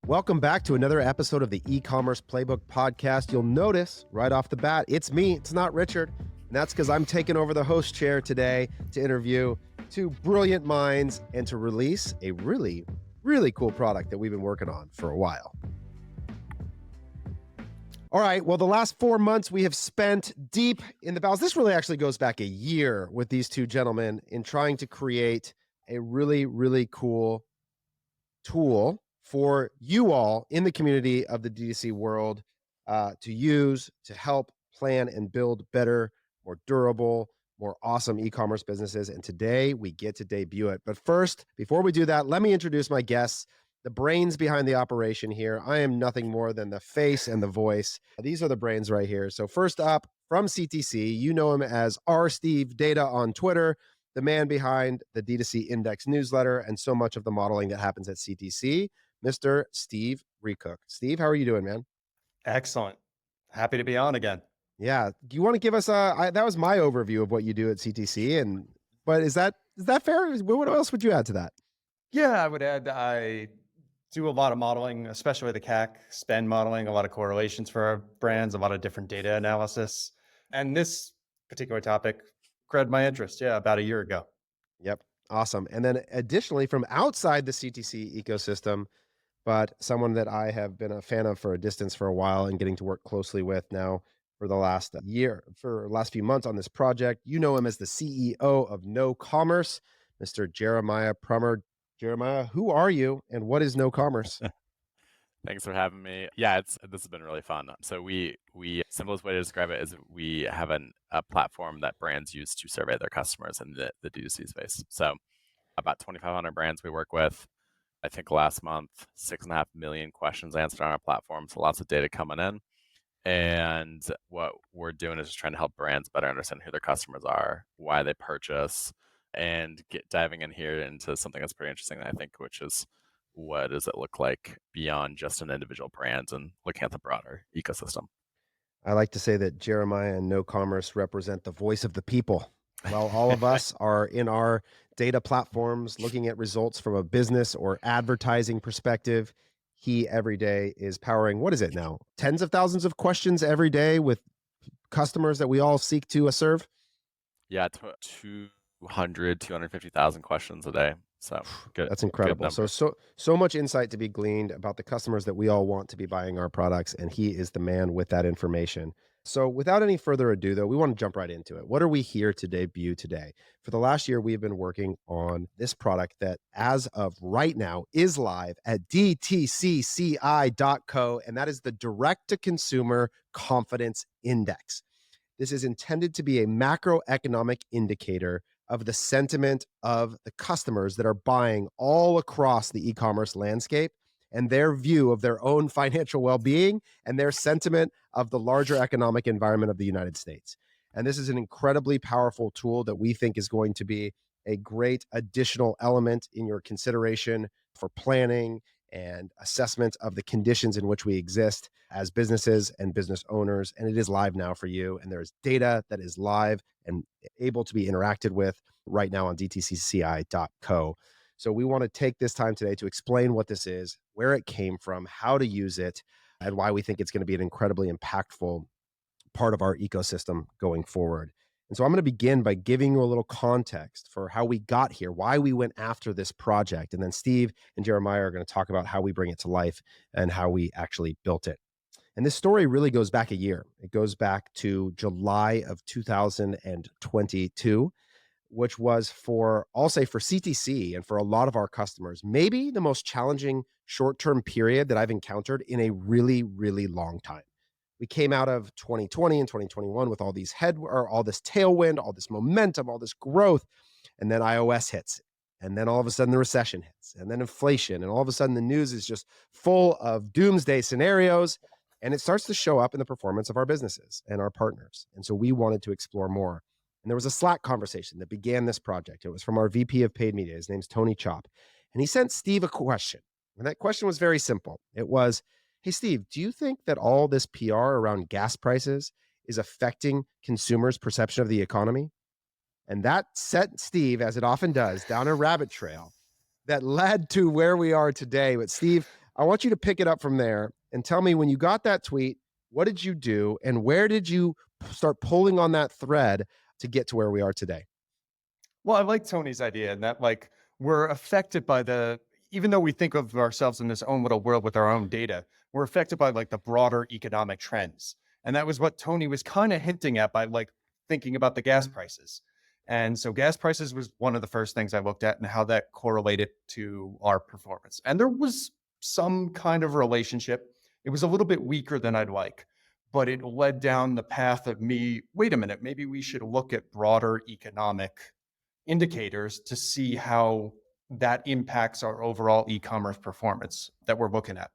Welcome back to another episode of the E-commerce Playbook podcast. You'll notice right off the bat, it's me, it's not Richard. And that's because I'm taking over the host chair today to interview two brilliant minds and to release a really, really cool product that we've been working on for a while. All right, well, the last 4 months we have spent deep in the bowels. This really actually goes back a year with these two gentlemen in trying to create a really, really cool tool for you all in the community of the DTC world to use to help plan and build better, more durable, more awesome e-commerce businesses. And today we get to debut it. But first, before we do that, let me introduce my guests, the brains behind the operation here. I am nothing more than the face and the voice. These are the brains right here. So first up from CTC, you know him as R. Steve Data on Twitter, the man behind the D2C Index newsletter and so much of the modeling that happens at CTC, Mr. Steve Rekuc. Steve, how are you doing, man? Excellent. Happy to be on again. Yeah. Do you want to give us that was my overview of what you do at CTC, but is that fair? What else would you add to that? Yeah, I would add I do a lot of modeling, especially the CAC spend modeling, a lot of correlations for our brands, a lot of different data analysis. And this particular topic grabbed my interest, about a year ago. Yep. Awesome. And then additionally, from outside the CTC ecosystem, but someone that I have been a fan of for a distance for a while and getting to work closely with now for the last few months on this project. You know him as the CEO of Ecommerce, Mr. Jeremiah Prummer. Jeremiah, who are you and what is Ecommerce? Thanks for having me. Yeah, this has been really fun. So we simplest way to describe it is we have a platform that brands use to survey their customers in the D2C space. So about 2,500 brands we work with. I think last month, 6.5 million questions answered on our platform. So lots of data coming in. And what we're doing is just trying to help brands better understand who their customers are, why they purchase, and diving in here into something that's pretty interesting, I think, which is what does it look like beyond just an individual brand and looking at the broader ecosystem. I like to say that Jeremiah and Ecommerce represent the voice of the people. While all of us are in our data platforms looking at results from a business or advertising perspective, he every day is powering, what is it now? Tens of thousands of questions every day with customers that we all seek to serve? Yeah, 250,000 questions a day. So good. That's incredible. Good So much insight to be gleaned about the customers that we all want to be buying our products, and he is the man with that information. So without any further ado, though, we want to jump right into it. What are we here to debut today? For the last year, we've been working on this product that, as of right now, is live at DTCCI.co, and that is the Direct-to-Consumer Confidence Index. This is intended to be a macroeconomic indicator of the sentiment of the customers that are buying all across the e-commerce landscape and their view of their own financial well-being and their sentiment of the larger economic environment of the United States. And this is an incredibly powerful tool that we think is going to be a great additional element in your consideration for planning and assessment of the conditions in which we exist as businesses and business owners. And it is live now for you. And there's data that is live and able to be interacted with right now on DTCCI.co. So we want to take this time today to explain what this is, where it came from, how to use it, and why we think it's going to be an incredibly impactful part of our ecosystem going forward. And so I'm going to begin by giving you a little context for how we got here, why we went after this project. And then Steve and Jeremiah are going to talk about how we bring it to life and how we actually built it. And this story really goes back a year. It goes back to July of 2022, which was for CTC and for a lot of our customers, maybe the most challenging short-term period that I've encountered in a really, really long time. We came out of 2020 and 2021 with all this tailwind, all this momentum, all this growth, and then iOS hits. And then all of a sudden the recession hits, and then inflation, and all of a sudden the news is just full of doomsday scenarios, and it starts to show up in the performance of our businesses and our partners. And so we wanted to explore more. And there was a Slack conversation that began this project. It was from our VP of Paid Media. His name's Tony Chop. And he sent Steve a question. And that question was very simple. It was, hey, Steve, do you think that all this PR around gas prices is affecting consumers' perception of the economy? And that set Steve, as it often does, down a rabbit trail that led to where we are today. But Steve, I want you to pick it up from there and tell me when you got that tweet, what did you do and where did you start pulling on that thread to get to where we are today? Well, I like Tony's idea and that like we're affected by even though we think of ourselves in this own little world with our own data, we're affected by like the broader economic trends. And that was what Tony was kind of hinting at by like thinking about the gas prices. And so gas prices was one of the first things I looked at and how that correlated to our performance. And there was some kind of relationship. It was a little bit weaker than I'd like, but it led down the path of me, wait a minute, maybe we should look at broader economic indicators to see how that impacts our overall e-commerce performance that we're looking at.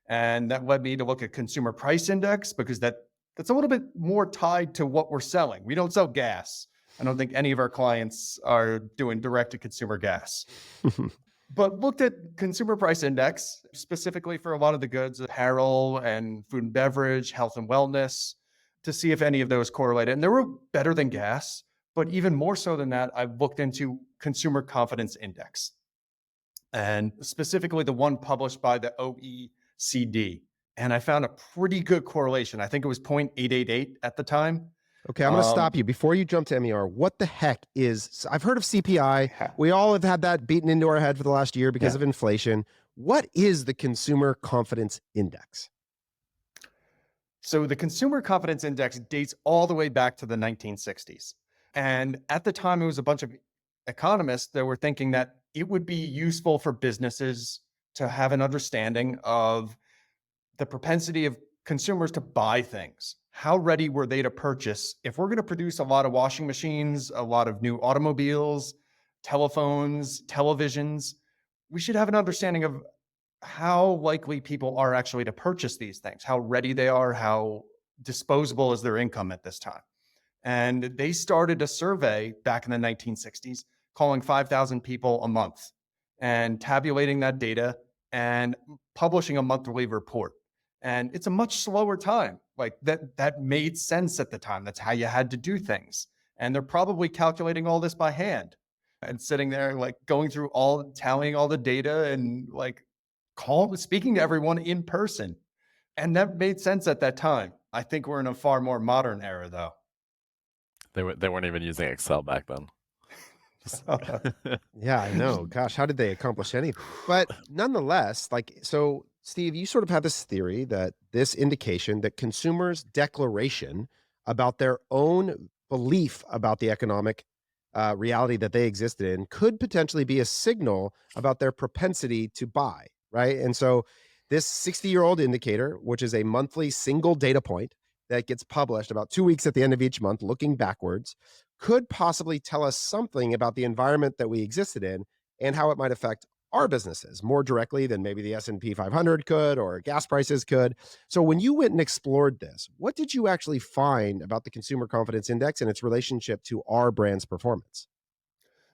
And that led me to look at consumer price index because that's a little bit more tied to what we're selling. We don't sell gas. I don't think any of our clients are doing direct to consumer gas. But looked at consumer price index specifically for a lot of the goods, apparel and food and beverage, health and wellness, to see if any of those correlated. And they were better than gas. But even more so than that, I looked into consumer confidence index and specifically the one published by the OECD. And I found a pretty good correlation. I think it was 0.888 at the time. Okay, I'm going to stop you. Before you jump to MER, what the heck is, I've heard of CPI. We all have had that beaten into our head for the last year because of inflation. What is the Consumer Confidence Index? So the Consumer Confidence Index dates all the way back to the 1960s. And at the time, it was a bunch of economists that were thinking that it would be useful for businesses to have an understanding of the propensity of consumers to buy things. How ready were they to purchase? If we're going to produce a lot of washing machines, a lot of new automobiles, telephones, televisions, we should have an understanding of how likely people are actually to purchase these things, how ready they are, how disposable is their income at this time. And they started a survey back in the 1960s, calling 5,000 people a month and tabulating that data and publishing a monthly report. And it's a much slower time. Like that made sense at the time. That's how you had to do things. And they're probably calculating all this by hand and sitting there, like going through tallying all the data and like speaking to everyone in person. And that made sense at that time. I think we're in a far more modern era though. They weren't even using Excel back then. Yeah, I know. Gosh, how did they accomplish anything? But nonetheless, so Steve, you sort of have this theory that this indication that consumers' declaration about their own belief about the economic reality that they existed in could potentially be a signal about their propensity to buy, right? And so this 60-year-old indicator, which is a monthly single data point that gets published about 2 weeks at the end of each month, looking backwards, could possibly tell us something about the environment that we existed in and how it might affect our businesses more directly than maybe the S&P 500 could or gas prices could. So when you went and explored this, what did you actually find about the Consumer Confidence Index and its relationship to our brand's performance?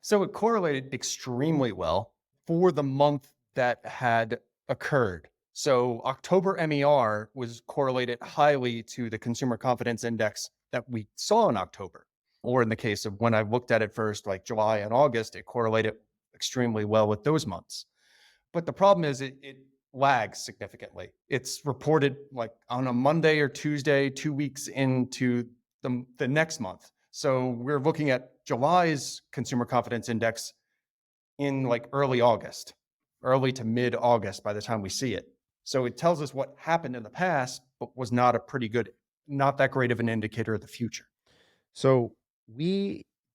So it correlated extremely well for the month that had occurred. So October MER was correlated highly to the Consumer Confidence Index that we saw in October. Or in the case of when I looked at it first, like July and August, it correlated extremely well with those months. But the problem is it lags significantly. It's reported like on a Monday or Tuesday, 2 weeks into the next month. So we're looking at July's Consumer Confidence Index in like early to mid August by the time we see it. So it tells us what happened in the past, but was not that great of an indicator of the future. So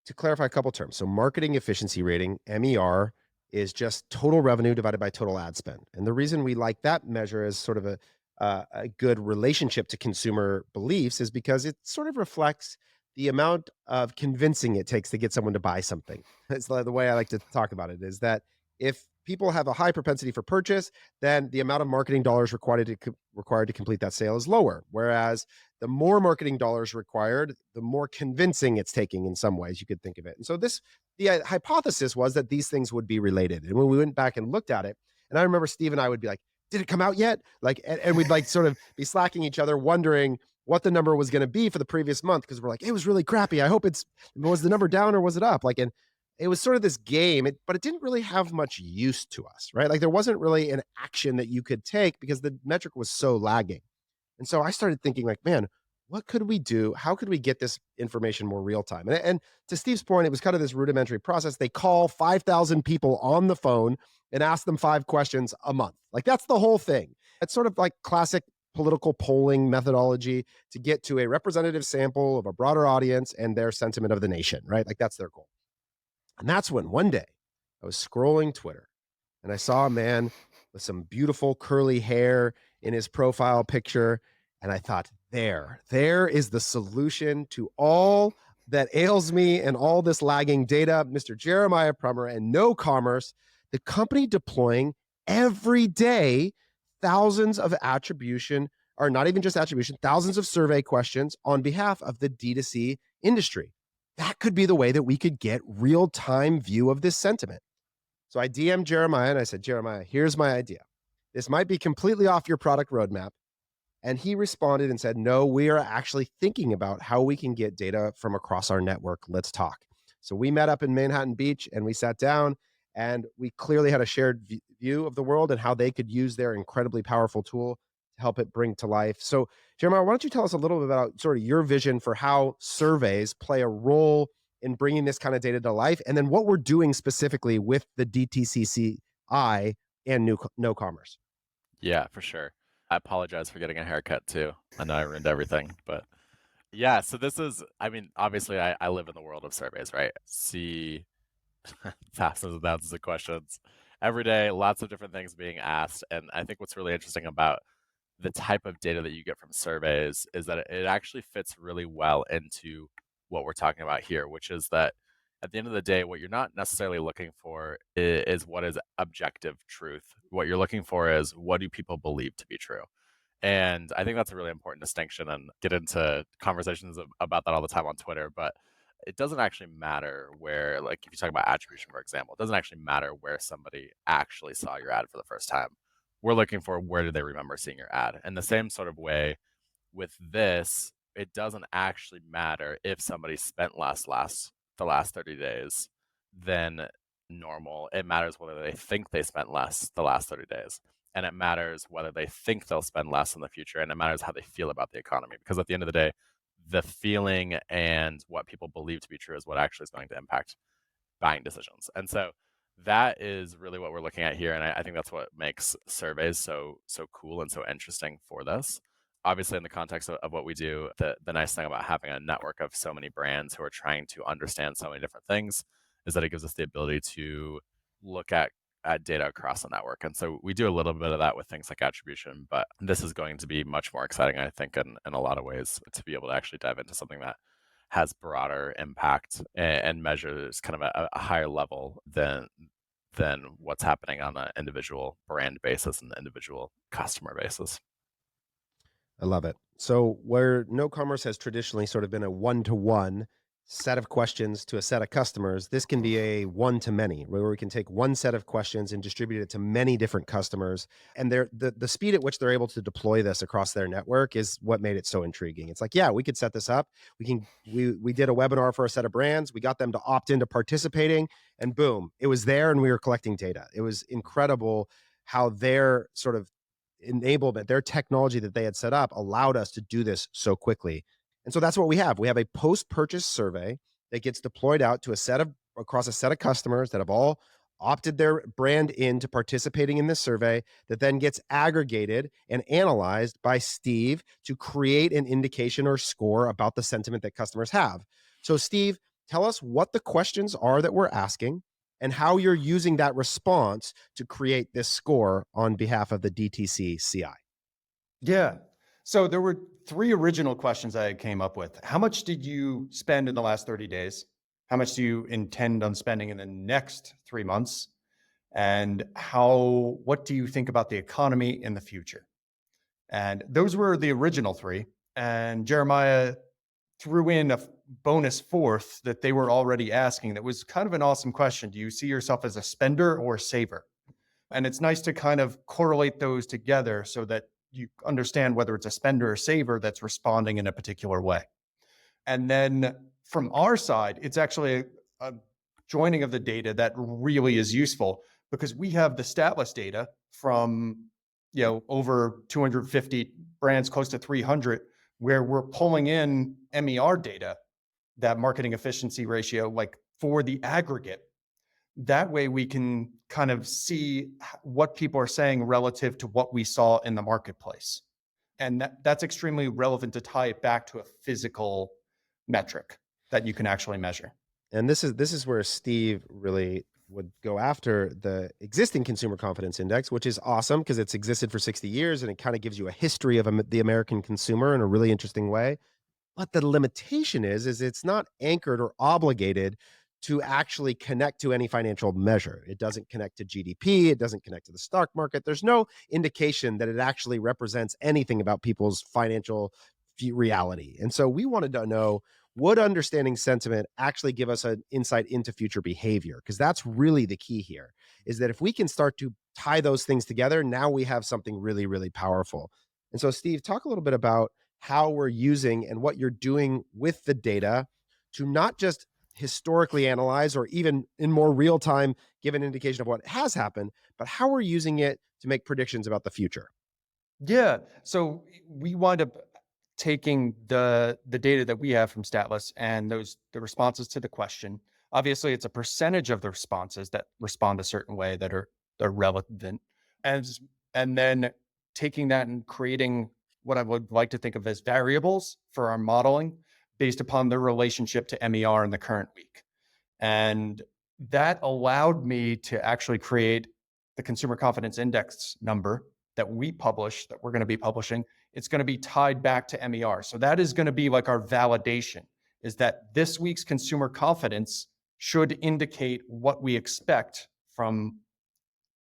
to clarify a couple terms, so marketing efficiency rating, MER, is just total revenue divided by total ad spend. And the reason we like that measure as sort of a good relationship to consumer beliefs is because it sort of reflects the amount of convincing it takes to get someone to buy something. It's the way I like to talk about it, is that if people have a high propensity for purchase, then the amount of marketing dollars required to complete that sale is lower. Whereas the more marketing dollars required, the more convincing it's taking in some ways, you could think of it. And so the hypothesis was that these things would be related. And when we went back and looked at it, and I remember Steve and I would be like, did it come out yet? And we'd like sort of be slacking each other, wondering what the number was going to be for the previous month. Cause we're like, it was really crappy. I hope was the number down or was it up? it was sort of this game, but it didn't really have much use to us, right? Like there wasn't really an action that you could take because the metric was so lagging. And so I started thinking like, man, what could we do? How could we get this information more real time? And to Steve's point, it was kind of this rudimentary process. They call 5,000 people on the phone and ask them 5 questions a month. Like that's the whole thing. It's sort of like classic political polling methodology to get to a representative sample of a broader audience and their sentiment of the nation, right? Like that's their goal. And that's when one day I was scrolling Twitter and I saw a man with some beautiful curly hair in his profile picture. And I thought, there is the solution to all that ails me and all this lagging data. Mr. Jeremiah Prummer and Ecommerce, the company deploying every day thousands of attribution, or not even just attribution, thousands of survey questions on behalf of the D2C industry. That could be the way that we could get real-time view of this sentiment. So I DM'd Jeremiah and I said, Jeremiah, here's my idea. This might be completely off your product roadmap. And he responded and said, no, we are actually thinking about how we can get data from across our network. Let's talk. So we met up in Manhattan Beach and we sat down and we clearly had a shared view of the world and how they could use their incredibly powerful tool to help it bring to life. So Jeremiah, why don't you tell us a little bit about sort of your vision for how surveys play a role in bringing this kind of data to life, and then what we're doing specifically with the DTCCI and Ecommerce. Yeah, for sure. I apologize for getting a haircut too. I know I ruined everything, but yeah, so this is, I mean, obviously I live in the world of surveys, right? See thousands and thousands of questions every day, lots of different things being asked. And I think what's really interesting about the type of data that you get from surveys is that it actually fits really well into what we're talking about here, which is that at the end of the day, what you're not necessarily looking for is what is objective truth. What you're looking for is what do people believe to be true. And I think that's a really important distinction, and get into conversations about that all the time on Twitter. But it doesn't actually matter where, like if you talk about attribution, for example, it doesn't actually matter where somebody actually saw your ad for the first time. We're looking for where do they remember seeing your ad. And the same sort of way with this, it doesn't actually matter if somebody spent less the last 30 days than normal. It matters whether they think they spent less the last 30 days. And it matters whether they think they'll spend less in the future. And it matters how they feel about the economy. Because at the end of the day, the feeling and what people believe to be true is what actually is going to impact buying decisions. And so that is really what we're looking at here. And I think that's what makes surveys so cool and so interesting for this. Obviously, in the context of what we do, the nice thing about having a network of so many brands who are trying to understand so many different things is that it gives us the ability to look at data across the network. And so we do a little bit of that with things like attribution, but this is going to be much more exciting, I think, in a lot of ways, to be able to actually dive into something that has broader impact and measures kind of a higher level than what's happening on an individual brand basis and the individual customer basis. I love it. So where Ecommerce has traditionally sort of been a one-to-one set of questions to a set of customers, this can be a one-to-many, where we can take one set of questions and distribute it to many different customers. And the speed at which they're able to deploy this across their network is what made it so intriguing. It's like, yeah, we could set this up. We did a webinar for a set of brands. We got them to opt into participating, and boom, it was there, and we were collecting data. It was incredible how their sort of enablement, their technology that they had set up allowed us to do this so quickly. And so that's what we have. We have a post-purchase survey that gets deployed out to across a set of customers that have all opted their brand into participating in this survey, that then gets aggregated and analyzed by Steve to create an indication or score about the sentiment that customers have. So Steve, tell us what the questions are that we're asking and how you're using that response to create this score on behalf of the DTCCI. Yeah. So there were 3 original questions I came up with. How much did you spend in the last 30 days? How much do you intend on spending in the next 3 months? And what do you think about the economy in the future? And those were the original 3. And Jeremiah threw in a bonus 4th that they were already asking. That was kind of an awesome question. Do you see yourself as a spender or a saver? And it's nice to kind of correlate those together so that you understand whether it's a spender or saver that's responding in a particular way. And then from our side, it's actually a joining of the data that really is useful, because we have the Statless data from, over 250 brands, close to 300, where we're pulling in MER data, that marketing efficiency ratio, like for the aggregate. That way we can kind of see what people are saying relative to what we saw in the marketplace. And that's extremely relevant to tie it back to a physical metric that you can actually measure. And this is where Steve really would go after the existing consumer confidence index, which is awesome because it's existed for 60 years and it kind of gives you a history of the American consumer in a really interesting way. But the limitation is it's not anchored or obligated to actually connect to any financial measure. It doesn't connect to GDP. It doesn't connect to the stock market. There's no indication that it actually represents anything about people's financial reality. And so we wanted to know, would understanding sentiment actually give us an insight into future behavior? Because that's really the key here, is that if we can start to tie those things together, now we have something really, really powerful. And so, Steve, talk a little bit about how we're using and what you're doing with the data to not just historically analyze or even in more real time give an indication of what has happened, but how we're using it to make predictions about the future. Yeah. So we wind up taking the data that we have from Statless and the responses to the question. Obviously, it's a percentage of the responses that respond a certain way that are relevant, and and then taking that and creating what I would like to think of as variables for our modeling based upon their relationship to MER in the current week. And that allowed me to actually create the consumer confidence index number that we publish, that we're going to be publishing. It's going to be tied back to MER. So that is going to be like our validation, is that this week's consumer confidence should indicate what we expect from,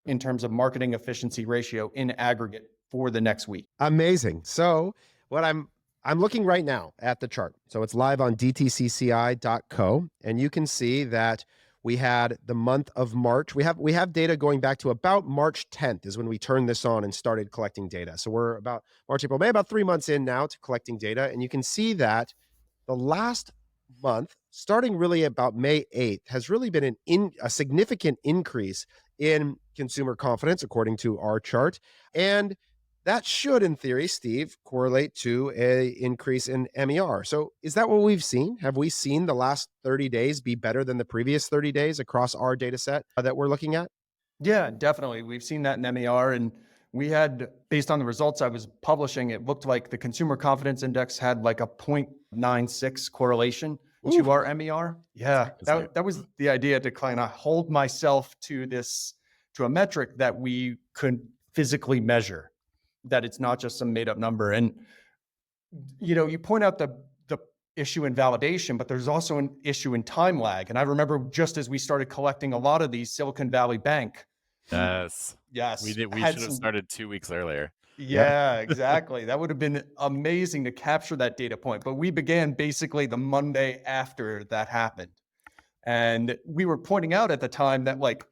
in terms of marketing efficiency ratio in aggregate for the next week. Amazing. So what I'm looking right now at the chart. So it's live on DTCCI.co, and you can see that we had the month of March. We have data going back to about March 10th is when we turned this on and started collecting data. So we're about March, April, May, about 3 months in now to collecting data, and you can see that the last month, starting really about May 8th, has really been a significant increase in consumer confidence, according to our chart. And that should, in theory, Steve, correlate to a increase in MER. So is that what we've seen? Have we seen the last 30 days be better than the previous 30 days across our data set that we're looking at? Yeah, definitely. We've seen that in MER, and we had, based on the results I was publishing, it looked like the consumer confidence index had like a 0.96 correlation Ooh. to our MER. Yeah, that was the idea, to kind of hold myself to a metric that we could physically measure, that it's not just some made up number. And, you point out the issue in validation, but there's also an issue in time lag. And I remember just as we started collecting a lot of these, Silicon Valley Bank. Yes. Yes. We should have started 2 weeks earlier. Yeah, exactly. That would have been amazing to capture that data point. But we began basically the Monday after that happened. And we were pointing out at the time that, like,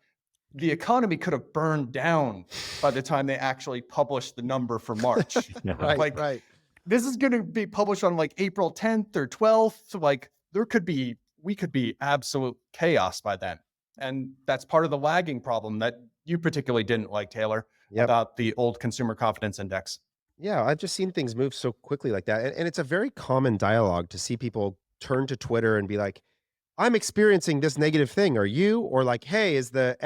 the economy could have burned down by the time they actually published the number for March. Right, right. This is going to be published on like April 10th or 12th. So like we could be absolute chaos by then. And that's part of the lagging problem that you particularly didn't like, Taylor, about the old consumer confidence index. Yeah, I've just seen things move so quickly like that. And it's a very common dialogue to see people turn to Twitter and be like, I'm experiencing this negative thing. Are you? Or like, hey, is the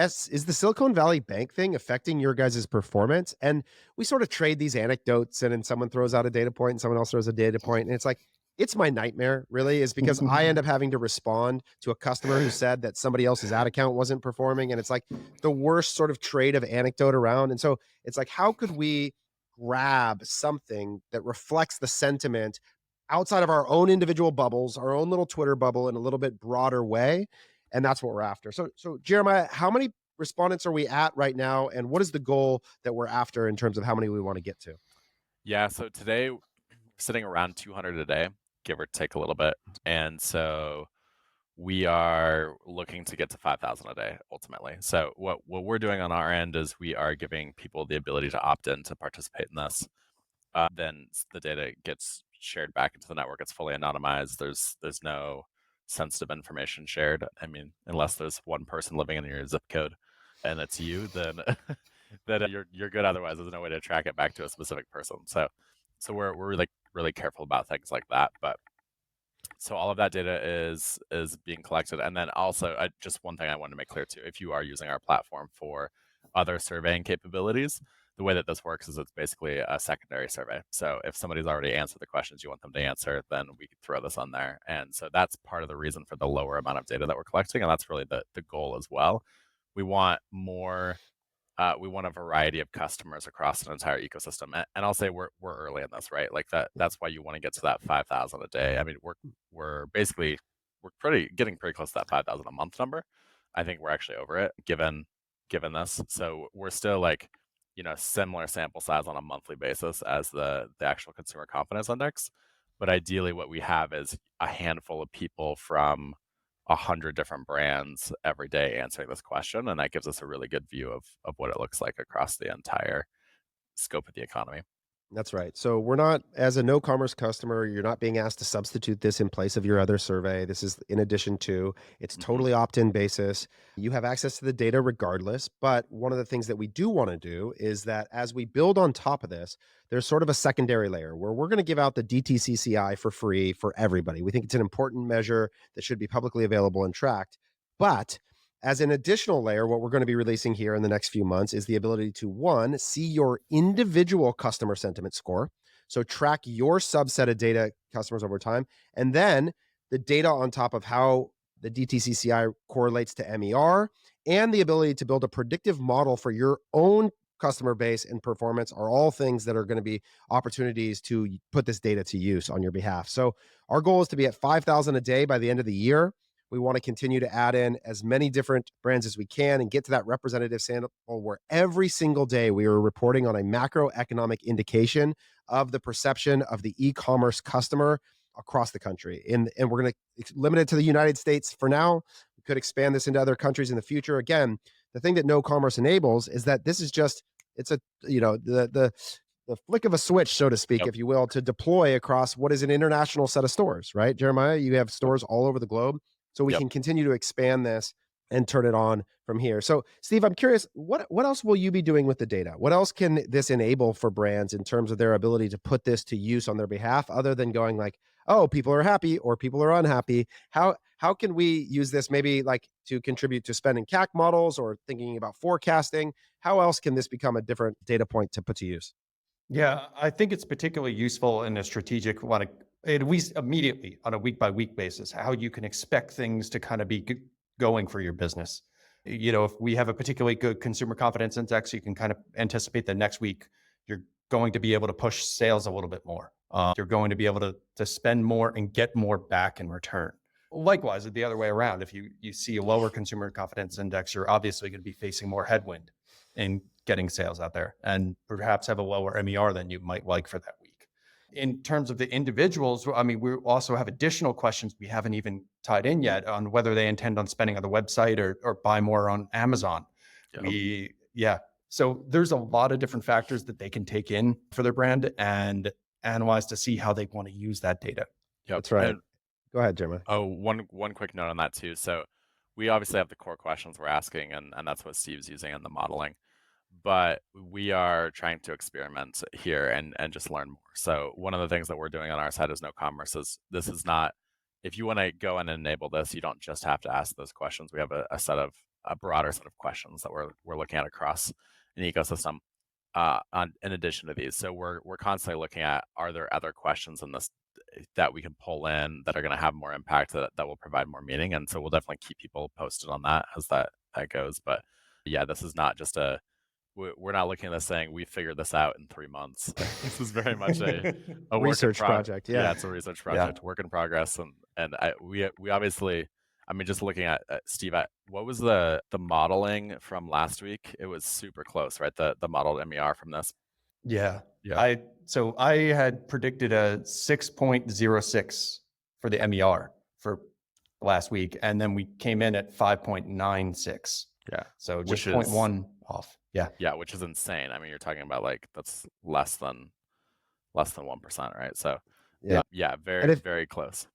Silicon Valley Bank thing affecting your guys' performance? And we sort of trade these anecdotes, and then someone throws out a data point and someone else throws a data point. And it's like, it's my nightmare, really, is because I end up having to respond to a customer who said that somebody else's ad account wasn't performing. And it's like the worst sort of trade of anecdote around. And so it's like, how could we grab something that reflects the sentiment outside of our own individual bubbles, our own little Twitter bubble, in a little bit broader way? And that's what we're after. So Jeremiah, how many respondents are we at right now? And what is the goal that we're after in terms of how many we want to get to? Yeah, so today we're sitting around 200 a day, give or take a little bit. And so we are looking to get to 5,000 a day ultimately. So what we're doing on our end is we are giving people the ability to opt in to participate in this. Then the data gets shared back into the network. It's fully anonymized. There's no sensitive information shared. I mean, unless there's one person living in your zip code and it's you, then then you're good. Otherwise, there's no way to track it back to a specific person. So we're really careful about things like that. But so all of that data is being collected. And then also, just one thing I want to make clear too: if you are using our platform for other surveying capabilities, the way that this works is it's basically a secondary survey. So if somebody's already answered the questions you want them to answer, then we can throw this on there. And so that's part of the reason for the lower amount of data that we're collecting, and that's really the goal as well. We want more. We want a variety of customers across an entire ecosystem, and I'll say we're early in this, right? Like that's why you want to get to that 5,000 a day. I mean, we're getting pretty close to that 5,000 a month number. I think we're actually over it given this. So we're still like, similar sample size on a monthly basis as the actual consumer confidence index. But ideally, what we have is a handful of people from 100 different brands every day answering this question, and that gives us a really good view of what it looks like across the entire scope of the economy. That's right. So we're not, as a no commerce customer, you're not being asked to substitute this in place of your other survey. This is in addition to, it's totally opt-in basis. You have access to the data regardless. But one of the things that we do want to do is that as we build on top of this, there's sort of a secondary layer where we're going to give out the DTCCI for free for everybody. We think it's an important measure that should be publicly available and tracked. But as an additional layer, what we're going to be releasing here in the next few months is the ability to, one, see your individual customer sentiment score. So track your subset of data customers over time. And then the data on top of how the DTCCI correlates to MER, and the ability to build a predictive model for your own customer base and performance are all things that are going to be opportunities to put this data to use on your behalf. So our goal is to be at 5,000 a day by the end of the year. We want to continue to add in as many different brands as we can and get to that representative sample where every single day we are reporting on a macroeconomic indication of the perception of the e-commerce customer across the country. And we're going to limit it to the United States for now. We could expand this into other countries in the future. Again, the thing that no commerce enables is that this is just, it's a, the flick of a switch, so to speak, if you will, to deploy across what is an international set of stores, right? Jeremiah, you have stores all over the globe. So we can continue to expand this and turn it on from here. So Steve, I'm curious, what else will you be doing with the data? What else can this enable for brands in terms of their ability to put this to use on their behalf, other than going like, oh, people are happy or people are unhappy? How can we use this maybe like to contribute to spend and CAC models or thinking about forecasting? How else can this become a different data point to put to use? Yeah, I think it's particularly useful in a strategic one, at least immediately on a week by week basis, how you can expect things to kind of be going for your business. If we have a particularly good consumer confidence index, you can kind of anticipate that next week you're going to be able to push sales a little bit more. You're going to be able to spend more and get more back in return. Likewise, the other way around, if you see a lower consumer confidence index, you're obviously going to be facing more headwind in getting sales out there and perhaps have a lower MER than you might like for that week. In terms of the individuals, I mean, we also have additional questions we haven't even tied in yet on whether they intend on spending on the website or buy more on Amazon. So there's a lot of different factors that they can take in for their brand and analyze to see how they want to use that data. That's right. Go ahead, Jeremiah. Oh, one quick note on that too. So we obviously have the core questions we're asking, and that's what Steve's using in the modeling. But we are trying to experiment here and just learn more. So one of the things that we're doing on our side as no commerce is this is not, if you want to go and enable this, you don't just have to ask those questions. We have a broader set of questions that we're looking at across an ecosystem in addition to these. So we're constantly looking at, are there other questions in this that we can pull in that are going to have more impact, that will provide more meaning? And so we'll definitely keep people posted on that as that goes. But yeah, this is not just we're not looking at this saying we figured this out in 3 months. This is very much a research project. Yeah, it's a research project, work in progress. And we obviously, I mean, just looking at Steve, what was the modeling from last week? It was super close, right? The modeled MER from this. Yeah. I had predicted a 6.06 for the MER for last week, and then we came in at 5.96. Yeah. So just 0.1 off. Yeah. Yeah, which is insane. I mean, you're talking about like that's less than 1%, right? So very close.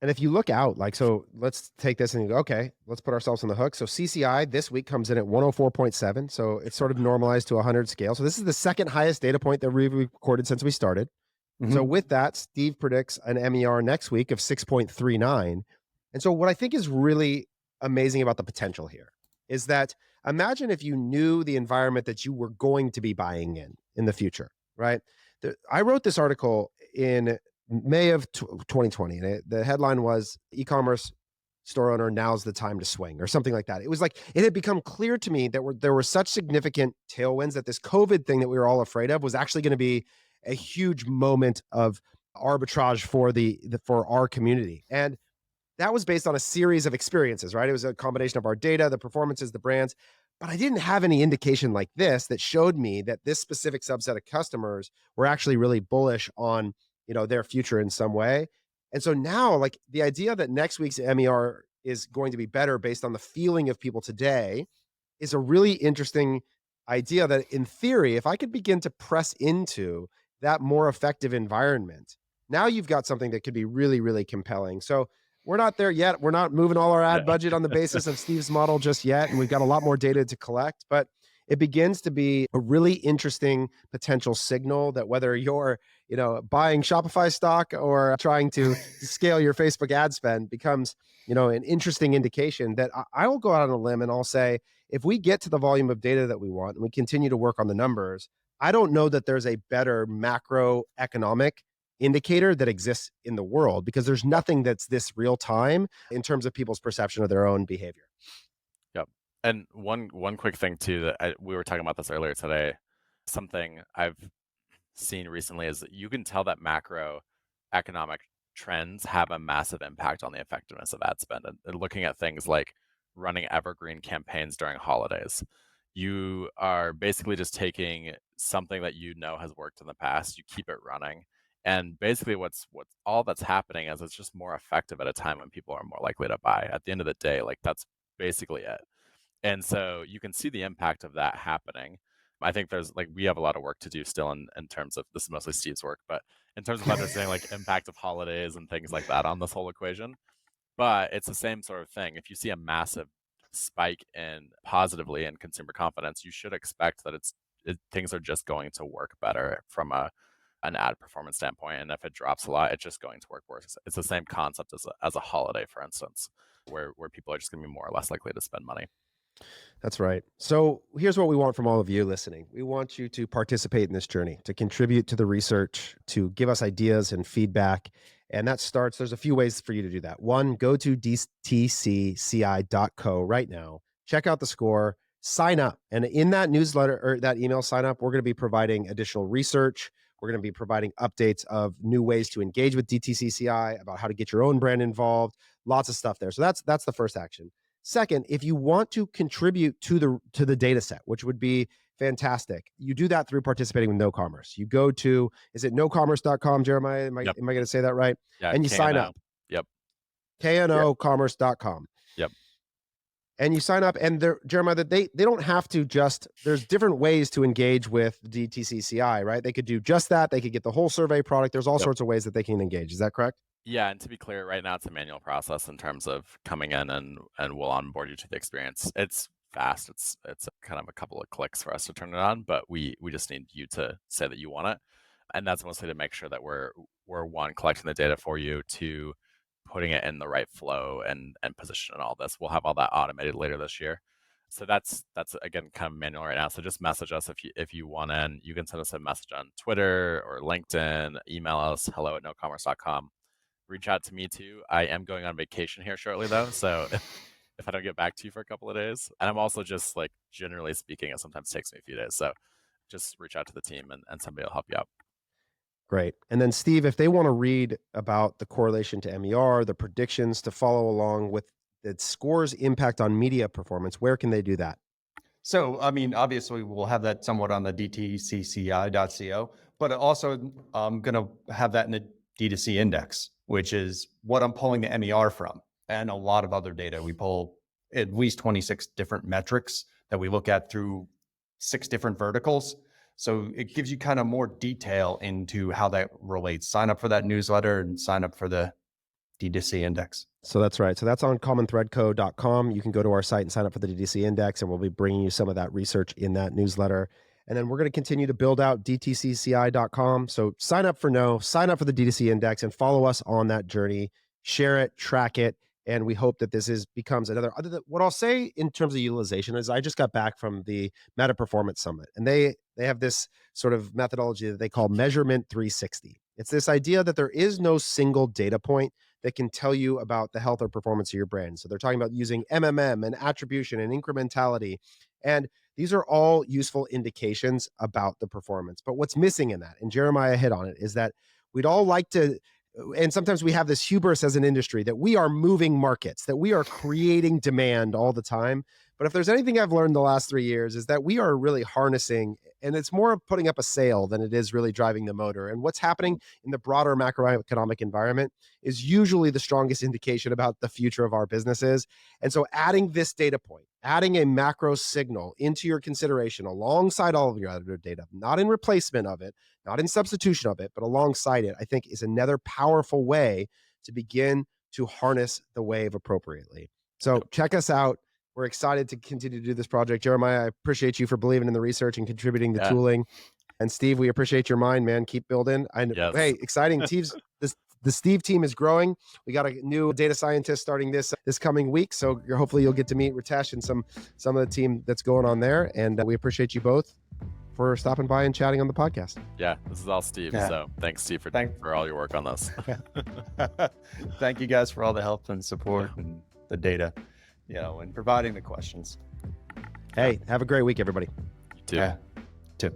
And if you look out, like, so let's take this and go, okay, let's put ourselves on the hook. So CCI this week comes in at 104.7. So it's sort of normalized to 100 scale. So this is the second highest data point that we've recorded since we started. So Mhm. with that, Steve predicts an MER next week of 6.39. And so what I think is really amazing about the potential here is that imagine if you knew the environment that you were going to be buying in the future, right? I wrote this article in May of 2020, and the headline was "E-commerce store owner, now's the time to swing," or something like that. It was like it had become clear to me that there were such significant tailwinds that this COVID thing that we were all afraid of was actually going to be a huge moment of arbitrage for for our community. And that was based on a series of experiences, right? It was a combination of our data, the performances, the brands. But I didn't have any indication like this that showed me that this specific subset of customers were actually really bullish on, their future in some way. And so now, like, the idea that next week's MER is going to be better based on the feeling of people today is a really interesting idea that, in theory, if I could begin to press into that more effective environment, now you've got something that could be really, really compelling. So we're not there yet. We're not moving all our ad Yeah. budget on the basis of Steve's model just yet. And we've got a lot more data to collect, but it begins to be a really interesting potential signal that whether you're, buying Shopify stock or trying to scale your Facebook ad spend becomes, an interesting indication that I will go out on a limb and I'll say, if we get to the volume of data that we want and we continue to work on the numbers, I don't know that there's a better macroeconomic indicator that exists in the world, because there's nothing that's this real time in terms of people's perception of their own behavior. Yep. And one quick thing too that we were talking about this earlier today. Something I've seen recently is that you can tell that macroeconomic trends have a massive impact on the effectiveness of ad spend. And looking at things like running evergreen campaigns during holidays, you are basically just taking something that has worked in the past, you keep it running. And basically what's all that's happening is it's just more effective at a time when people are more likely to buy. At the end of the day, like, that's basically it. And so you can see the impact of that happening. I think we have a lot of work to do still in terms of, this is mostly Steve's work, but in terms of understanding like impact of holidays and things like that on this whole equation. But it's the same sort of thing. If you see a massive spike in positively in consumer confidence, you should expect that things are just going to work better from an ad performance standpoint. And if it drops a lot, it's just going to work worse. It's the same concept as a holiday, for instance, where people are just going to be more or less likely to spend money. That's right. So here's what we want from all of you listening. We want you to participate in this journey, to contribute to the research, to give us ideas and feedback. And that starts, there's a few ways for you to do that. One, go to dtcci.co right now, check out the score, sign up. And in that newsletter or that email sign up, we're going to be providing additional research. We're going to be providing updates of new ways to engage with DTCCI, about how to get your own brand involved, lots of stuff there. So that's the first action. Second, if you want to contribute to the data set, which would be fantastic, you do that through participating with NoCommerce. You go to, is it nocommerce.com, Jeremiah? Am I Yep. going to say that right? Yeah. And you sign up. Yep. knocommerce.com. Yep. And you sign up, and Jeremiah, that they don't have to just, there's different ways to engage with DTCCI, right? They could do just that. They could get the whole survey product. There's all Yep. sorts of ways that they can engage. Is that correct? Yeah, and to be clear, right now it's a manual process in terms of coming in and we'll onboard you to the experience. It's fast. It's kind of a couple of clicks for us to turn it on, but we just need you to say that you want it. And that's mostly to make sure that we're one, collecting the data for you, two, putting it in the right flow and position and all this. We'll have all that automated later this year. So that's again kind of manual right now. So just message us if you want in. You can send us a message on Twitter or LinkedIn, email us hello@nocommerce.com. Reach out to me too. I am going on vacation here shortly though, so if I don't get back to you for a couple of days, and I'm also just like, generally speaking, it sometimes takes me a few days. So just reach out to the team and somebody will help you out. Great. And then Steve, if they want to read about the correlation to MER, the predictions, to follow along with the score's impact on media performance, where can they do that? So, I mean, obviously we'll have that somewhat on the DTCCI.co, but also I'm going to have that in the D2C index, which is what I'm pulling the MER from, and a lot of other data. We pull at least 26 different metrics that we look at through 6 different verticals. So it gives you kind of more detail into how that relates. Sign up for that newsletter and sign up for the D2C index. So that's right. So that's on commonthreadco.com. You can go to our site and sign up for the DTC index, and we'll be bringing you some of that research in that newsletter. And then we're going to continue to build out DTCCI.com. So sign up for sign up for the DTC index and follow us on that journey. Share it, track it. And we hope that this becomes another. What I'll say in terms of utilization is I just got back from the Meta Performance Summit, and they have this sort of methodology that they call Measurement 360. It's this idea that there is no single data point that can tell you about the health or performance of your brand. So they're talking about using MMM and attribution and incrementality. And these are all useful indications about the performance. But what's missing in that, and Jeremiah hit on it, is that we'd all like to, and sometimes we have this hubris as an industry that we are moving markets, that we are creating demand all the time. But if there's anything I've learned the last 3 years is that we are really harnessing, and it's more of putting up a sail than it is really driving the motor. And what's happening in the broader macroeconomic environment is usually the strongest indication about the future of our businesses. And so adding this data point, adding a macro signal into your consideration alongside all of your other data, not in replacement of it, not in substitution of it, but alongside it, I think is another powerful way to begin to harness the wave appropriately. So check us out. We're excited to continue to do this project. Jeremiah, I appreciate you for believing in the research and contributing the tooling. And Steve, we appreciate your mind, man. Keep building. Hey, exciting. The Steve team is growing. We got a new data scientist starting this coming week. So hopefully you'll get to meet Rekuc and some of the team that's going on there. And we appreciate you both for stopping by and chatting on the podcast. Yeah, this is all Steve. Yeah. So thanks, Steve, for all your work on this. Thank you guys for all the help and support and the data, and providing the questions. Hey, have a great week, everybody. You too. Yeah. Too.